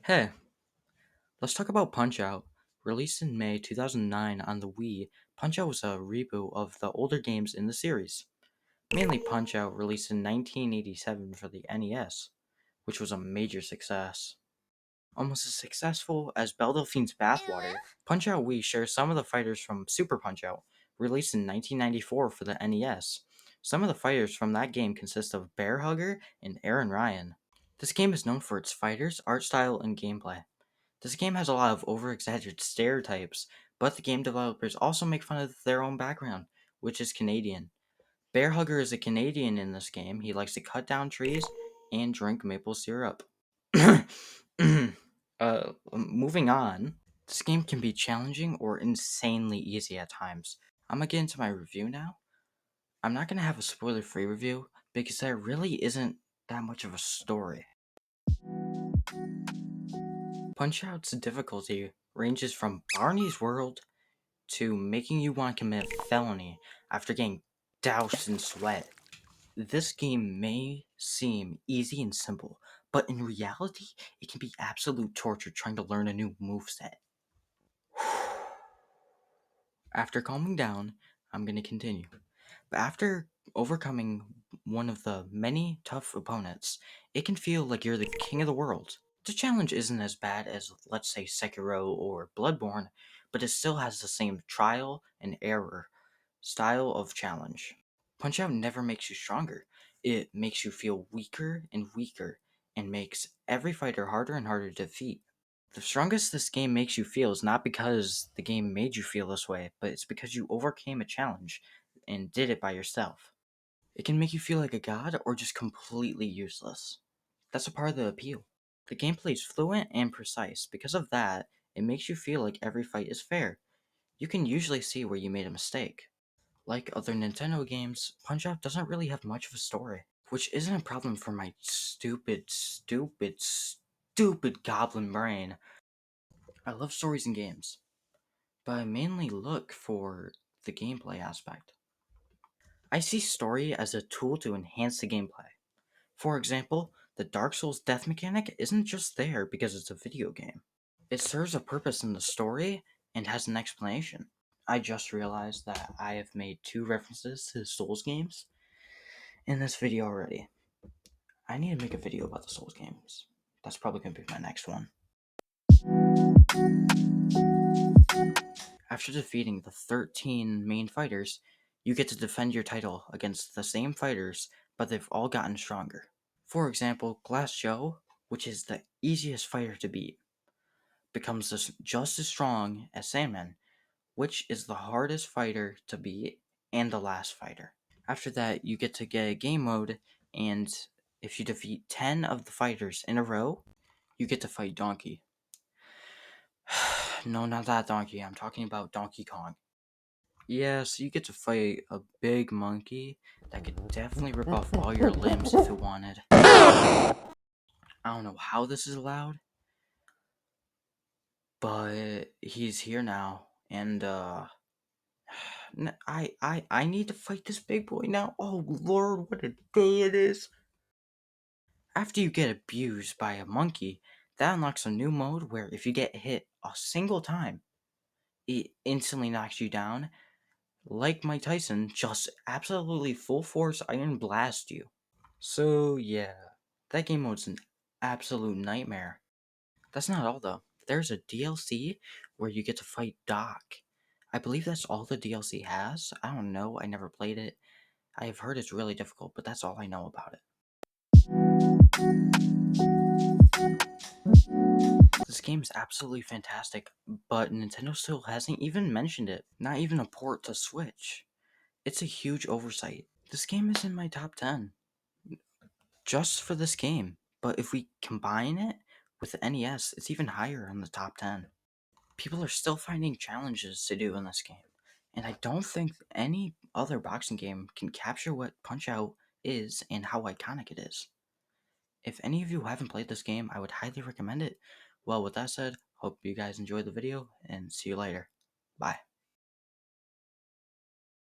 Hey, let's talk about Punch-Out! Released in May 2009 on the Wii, Punch-Out was a reboot of the older games in the series. Mainly Punch-Out released in 1987 for the NES, which was a major success. Almost as successful as Belle Delphine's Bathwater, Punch-Out Wii shares some of the fighters from Super Punch-Out! Released in 1994 for the NES. Some of the fighters from that game consist of Bear Hugger and Aaron Ryan. This game is known for its fighters, art style, and gameplay. This game has a lot of over-exaggerated stereotypes, but the game developers also make fun of their own background, which is Canadian. Bear Hugger is a Canadian in this game. He likes to cut down trees and drink maple syrup. Moving on. This game can be challenging or insanely easy at times. I'm gonna get into my review now. I'm not gonna have a spoiler-free review because there really isn't that much of a story. Punch-Out's difficulty ranges from Barney's World to making you want to commit a felony after getting doused in sweat. This game may seem easy and simple, but in reality, it can be absolute torture trying to learn a new moveset. After calming down, I'm going to continue. But after overcoming one of the many tough opponents, it can feel like you're the king of the world. The challenge isn't as bad as, let's say, Sekiro or Bloodborne, but it still has the same trial and error style of challenge. Punch-Out never makes you stronger. It makes you feel weaker and weaker, and makes every fighter harder and harder to defeat. The strongest this game makes you feel is not because the game made you feel this way, but it's because you overcame a challenge and did it by yourself. It can make you feel like a god or just completely useless. That's a part of the appeal. The gameplay is fluent and precise. Because of that, it makes you feel like every fight is fair. You can usually see where you made a mistake. Like other Nintendo games, Punch-Out doesn't really have much of a story, which isn't a problem for my stupid goblin brain. I love stories in games, but I mainly look for the gameplay aspect. I see story as a tool to enhance the gameplay. For example, the Dark Souls death mechanic isn't just there because it's a video game. It serves a purpose in the story and has an explanation. I just realized that I have made 2 references to Souls games in this video already. I need to make a video about the Souls games. That's probably going to be my next one. After defeating the 13 main fighters, you get to defend your title against the same fighters, but they've all gotten stronger. For example, Glass Joe, which is the easiest fighter to beat, becomes just as strong as Sandman, which is the hardest fighter to beat and the last fighter. After that, you get to get a game mode, and if you defeat 10 of the fighters in a row, you get to fight Donkey. No, not that Donkey. I'm talking about Donkey Kong. Yes, you get to fight a big monkey that could definitely rip off all your limbs if it wanted. I don't know how this is allowed, but he's here now, and I need to fight this big boy now. Oh Lord, what a day it is! After you get abused by a monkey, that unlocks a new mode where if you get hit a single time, it instantly knocks you down. Like Mike Tyson, just absolutely full force iron blast you. So yeah, that game mode's an absolute nightmare. That's not all though. There's a DLC where you get to fight Doc. I believe that's all the DLC has. I don't know, I never played it. I have heard it's really difficult, but that's all I know about it. This game is absolutely fantastic, but Nintendo still hasn't even mentioned it. Not even a port to Switch. It's a huge oversight. This game is in my top 10. Just for this game. But if we combine it with the NES, it's even higher in the top 10. People are still finding challenges to do in this game. And I don't think any other boxing game can capture what Punch-Out is and how iconic it is. If any of you haven't played this game, I would highly recommend it. Well, with that said, hope you guys enjoyed the video, and see you later. Bye.